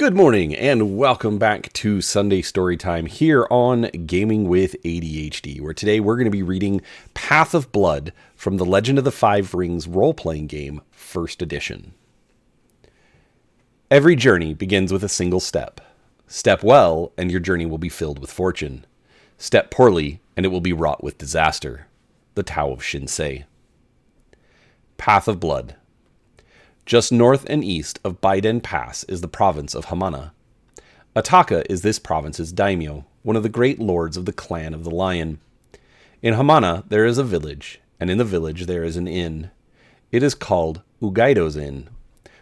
Good morning and welcome back to Sunday Storytime here on Gaming with ADHD, where today we're going to be reading Path of Blood from the Legend of the Five Rings role-playing game, 1st edition. Every journey begins with a single step. Step well, and your journey will be filled with fortune. Step poorly, and it will be wrought with disaster. The Tao of Shinsei. Path of Blood. Just north and east of Baiden Pass is the province of Hamana. Ataka is this province's daimyo, one of the great lords of the clan of the Lion. In Hamana there is a village, and in the village there is an inn. It is called Ugaido's Inn,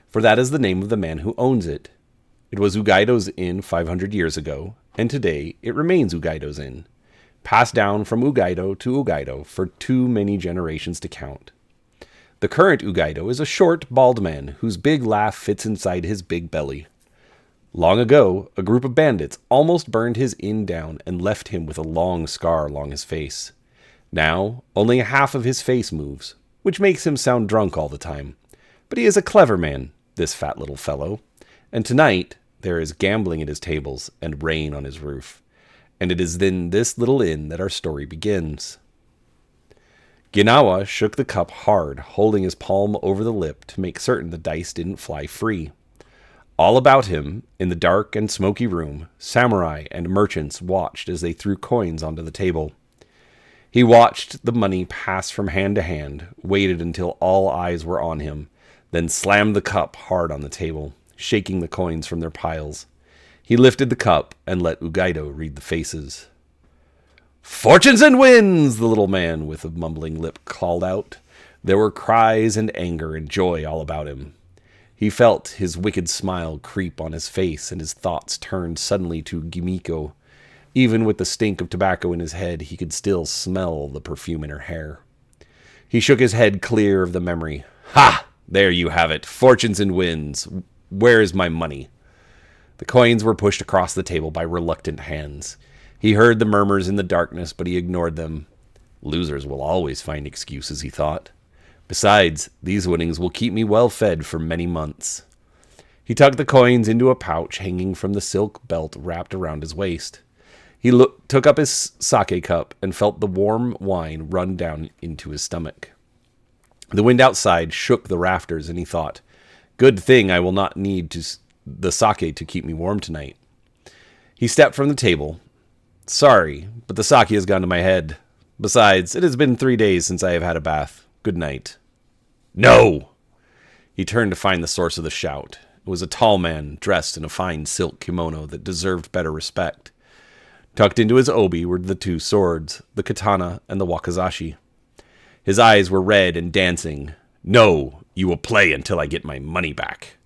for that is the name of the man who owns it. It was Ugaido's Inn 500 years ago, and today it remains Ugaido's Inn, passed down from Ugaido to Ugaido for too many generations to count. The current Ugaido is a short, bald man whose big laugh fits inside his big belly. Long ago, a group of bandits almost burned his inn down and left him with a long scar along his face. Now, only half of his face moves, which makes him sound drunk all the time. But he is a clever man, this fat little fellow, and tonight there is gambling at his tables and rain on his roof. And it is in this little inn that our story begins. Ginawa shook the cup hard, holding his palm over the lip to make certain the dice didn't fly free. All about him, in the dark and smoky room, samurai and merchants watched as they threw coins onto the table. He watched the money pass from hand to hand, waited until all eyes were on him, then slammed the cup hard on the table, shaking the coins from their piles. He lifted the cup and let Ugaido read the faces. "Fortunes and wins!" the little man with a mumbling lip called out. There were cries and anger and joy all about him. He felt his wicked smile creep on his face, and his thoughts turned suddenly to Gimiko. Even with the stink of tobacco in his head, he could still smell the perfume in her hair. He shook his head clear of the memory. "Ha! There you have it. Fortunes and wins. Where is my money?" The coins were pushed across the table by reluctant hands. He heard the murmurs in the darkness, but he ignored them. Losers will always find excuses, he thought. Besides, these winnings will keep me well fed for many months. He tucked the coins into a pouch hanging from the silk belt wrapped around his waist. He took up his sake cup and felt the warm wine run down into his stomach. The wind outside shook the rafters, and he thought, "Good thing I will not need the sake to keep me warm tonight." He stepped from the table. "Sorry, but the sake has gone to my head. Besides, it has been 3 days since I have had a bath. Good night." "No!" He turned to find the source of the shout. It was a tall man, dressed in a fine silk kimono that deserved better respect. Tucked into his obi were the 2 swords, the katana and the wakizashi. His eyes were red and dancing. "No, you will play until I get my money back."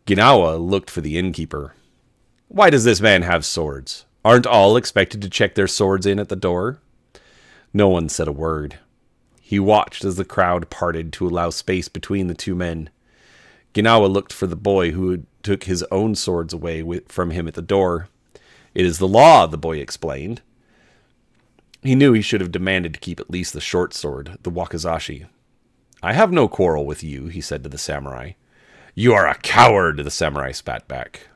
Ginawa looked for the innkeeper. "Why does this man have swords? Aren't all expected to check their swords in at the door?" No one said a word. He watched as the crowd parted to allow space between the 2 men. Ginawa looked for the boy who took his own swords away from him at the door. "It is the law," the boy explained. He knew he should have demanded to keep at least the short sword, the wakizashi. "I have no quarrel with you," he said to the samurai. "You are a coward," the samurai spat back.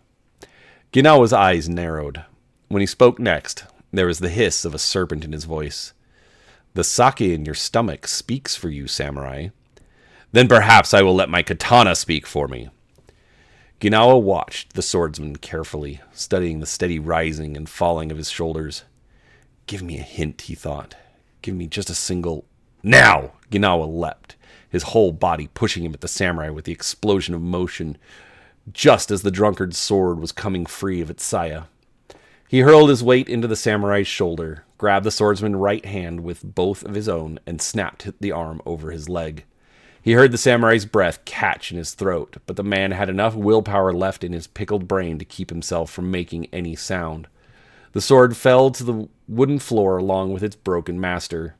Ginawa's eyes narrowed. When he spoke next, there was the hiss of a serpent in his voice. "The sake in your stomach speaks for you, samurai." "Then perhaps I will let my katana speak for me." Ginawa watched the swordsman carefully, studying the steady rising and falling of his shoulders. "Give me a hint," he thought. "Give me just a single—" "Now!" Ginawa leapt, his whole body pushing him at the samurai with the explosion of motion, just as the drunkard's sword was coming free of its saya. He hurled his weight into the samurai's shoulder, grabbed the swordsman's right hand with both of his own, and snapped the arm over his leg. He heard the samurai's breath catch in his throat, but the man had enough willpower left in his pickled brain to keep himself from making any sound. The sword fell to the wooden floor along with its broken master.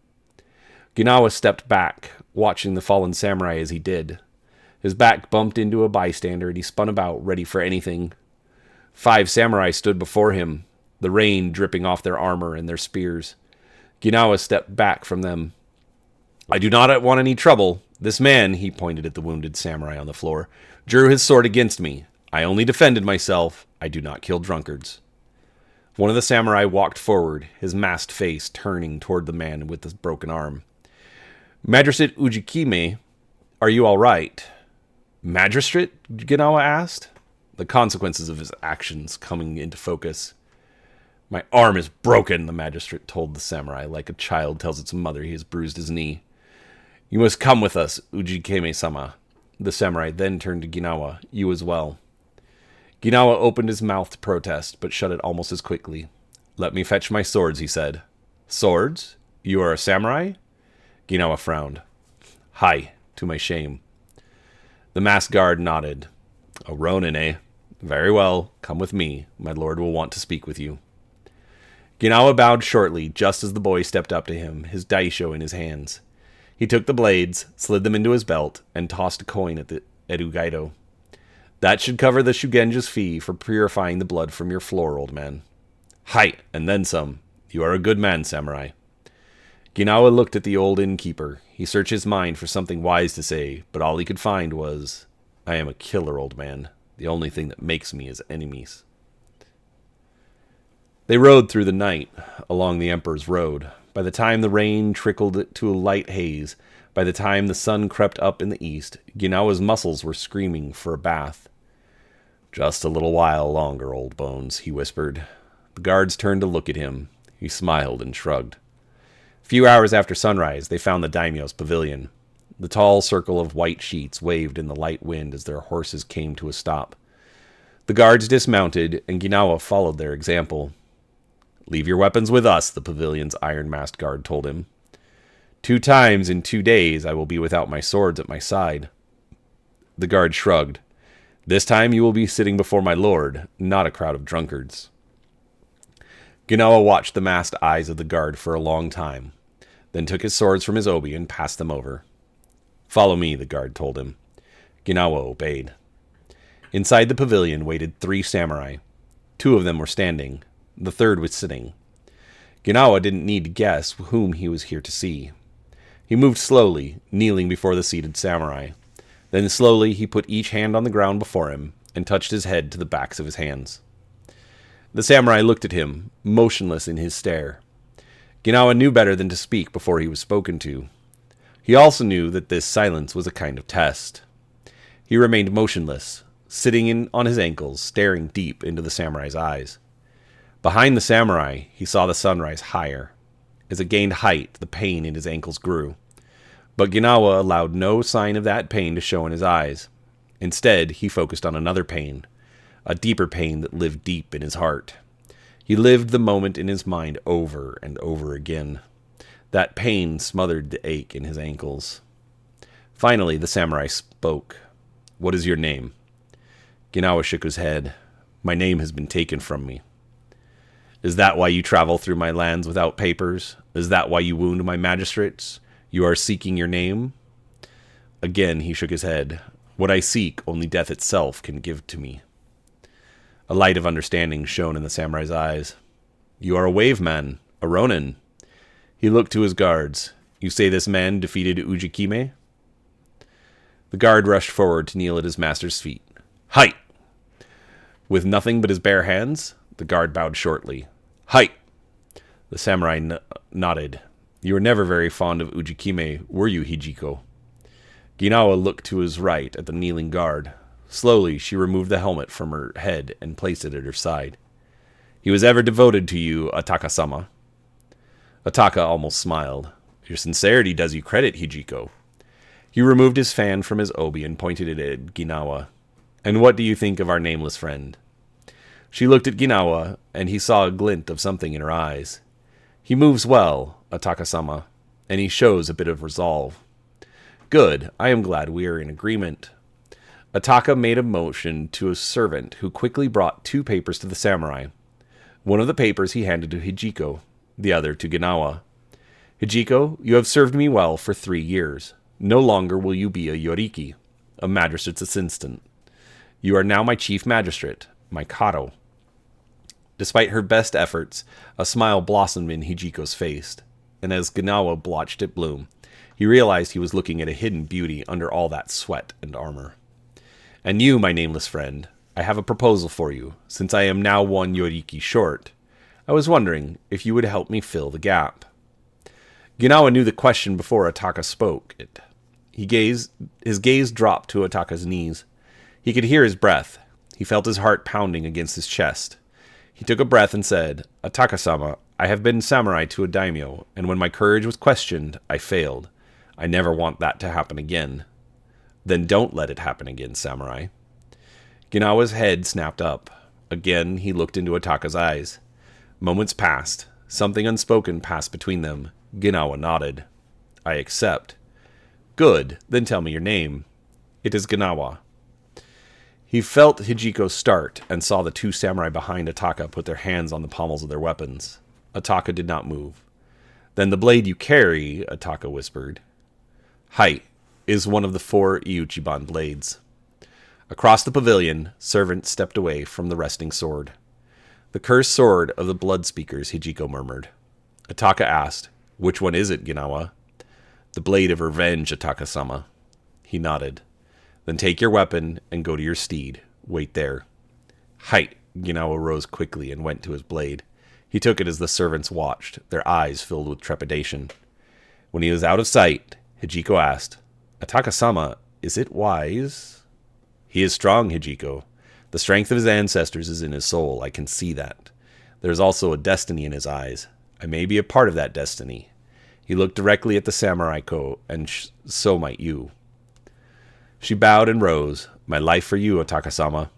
Ginawa stepped back, watching the fallen samurai as he did. His back bumped into a bystander, and he spun about, ready for anything. 5 samurai stood before him, the rain dripping off their armor and their spears. Ginawa stepped back from them. "I do not want any trouble. This man," he pointed at the wounded samurai on the floor, "drew his sword against me. I only defended myself. I do not kill drunkards. One of the samurai walked forward, his masked face turning toward the man with the broken arm. Magistrate Ujikime, are you all right? Magistrate? Ginawa asked, the consequences of his actions coming into focus. My arm is broken, the magistrate told the samurai, like a child tells its mother he has bruised his knee. You must come with us, Ujikime-sama. The samurai then turned to Ginawa. You as well. Ginawa opened his mouth to protest, but shut it almost as quickly. Let me fetch my swords, he said. Swords? You are a samurai? Ginawa frowned. Hi, to my shame. The masked guard nodded. A ronin, eh? Very well, come with me. My lord will want to speak with you. Ginawa bowed shortly, just as the boy stepped up to him, his daisho in his hands. He took the blades, slid them into his belt, and tossed a coin at Edugaido. That should cover the Shugenja's fee for purifying the blood from your floor, old man. Hi, and then some. You are a good man, samurai. Ginawa looked at the old innkeeper. He searched his mind for something wise to say, but all he could find was, I am a killer, old man. The only thing that makes me is enemies. They rode through the night, along the Emperor's Road. By the time the rain trickled to a light haze, by the time the sun crept up in the east, Ginawa's muscles were screaming for a bath. Just a little while longer, old bones, he whispered. The guards turned to look at him. He smiled and shrugged. A few hours after sunrise, they found the daimyo's pavilion. The tall circle of white sheets waved in the light wind as their horses came to a stop. The guards dismounted, and Ginawa followed their example. Leave your weapons with us, the pavilion's iron-masked guard told him. 2 times in 2 days I will be without my swords at my side. The guard shrugged. This time you will be sitting before my lord, not a crowd of drunkards. Ginawa watched the masked eyes of the guard for a long time, then took his swords from his obi and passed them over. Follow me, the guard told him. Ginawa obeyed. Inside the pavilion waited 3 samurai. 2 of them were standing. The third was sitting. Ginawa didn't need to guess whom he was here to see. He moved slowly, kneeling before the seated samurai. Then slowly he put each hand on the ground before him and touched his head to the backs of his hands. The samurai looked at him, motionless in his stare. Ginawa knew better than to speak before he was spoken to. He also knew that this silence was a kind of test. He remained motionless, sitting on his ankles, staring deep into the samurai's eyes. Behind the samurai, he saw the sun rise higher. As it gained height, the pain in his ankles grew. But Ginawa allowed no sign of that pain to show in his eyes. Instead, he focused on another pain, a deeper pain that lived deep in his heart. He lived the moment in his mind over and over again. That pain smothered the ache in his ankles. Finally, the samurai spoke. What is your name? Ginawa shook his head. My name has been taken from me. Is that why you travel through my lands without papers? Is that why you wound my magistrates? You are seeking your name? Again, he shook his head. What I seek, only death itself can give to me. A light of understanding shone in the samurai's eyes. You are a wave man, a ronin. He looked to his guards. You say this man defeated Ujikime? The guard rushed forward to kneel at his master's feet. Height! With nothing but his bare hands? The guard bowed shortly. Height! The samurai nodded. You were never very fond of Ujikime, were you, Hijiko? Ginawa looked to his right at the kneeling guard. Slowly, she removed the helmet from her head and placed it at her side. He was ever devoted to you, Ataka-sama. Ataka almost smiled. Your sincerity does you credit, Hijiko. He removed his fan from his obi and pointed it at Ginawa. And what do you think of our nameless friend? She looked at Ginawa, and he saw a glint of something in her eyes. He moves well, Ataka-sama, and he shows a bit of resolve. Good, I am glad we are in agreement. Ataka made a motion to a servant who quickly brought 2 papers to the samurai. One of the papers he handed to Hijiko, the other to Ginawa. Hijiko, you have served me well for 3 years. No longer will you be a yoriki, a magistrate's assistant. You are now my chief magistrate, my kado. Despite her best efforts, a smile blossomed in Hijiko's face, and as Ginawa watched it bloom, he realized he was looking at a hidden beauty under all that sweat and armor. And you, my nameless friend, I have a proposal for you. Since I am now one Yoriki short, I was wondering if you would help me fill the gap. Ginawa knew the question before Ataka spoke it. His gaze dropped to Ataka's knees. He could hear his breath. He felt his heart pounding against his chest. He took a breath and said, Ataka-sama, I have been samurai to a daimyo, and when my courage was questioned, I failed. I never want that to happen again. Then don't let it happen again, samurai. Ginawa's head snapped up. Again, he looked into Ataka's eyes. Moments passed. Something unspoken passed between them. Ginawa nodded. I accept. Good, then tell me your name. It is Ginawa. He felt Hijiko start and saw the two samurai behind Ataka put their hands on the pommels of their weapons. Ataka did not move. Then the blade you carry, Ataka whispered. Height is one of the 4 Iuchiban blades. Across the pavilion, servant stepped away from the resting sword. The cursed sword of the blood speakers, Hijiko murmured. Ataka asked, Which one is it, Ginawa? The blade of revenge, Ataka-sama. He nodded. Then take your weapon and go to your steed. Wait there. Height. Ginawa rose quickly and went to his blade. He took it as the servants watched, their eyes filled with trepidation. When he was out of sight, Hijiko asked, Ataka-sama, is it wise? He is strong, Hijiko. The strength of his ancestors is in his soul. I can see that. There is also a destiny in his eyes. I may be a part of that destiny. He looked directly at the samurai ko, and so might you. She bowed and rose. My life for you, Ataka-sama.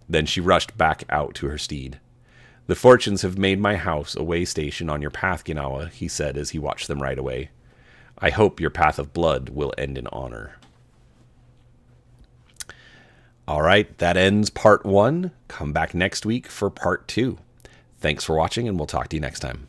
Then she rushed back out to her steed. The fortunes have made my house a way station on your path, Ginawa, he said as he watched them ride away. I hope your path of blood will end in honor. All right, that ends part 1. Come back next week for part 2. Thanks for watching, and we'll talk to you next time.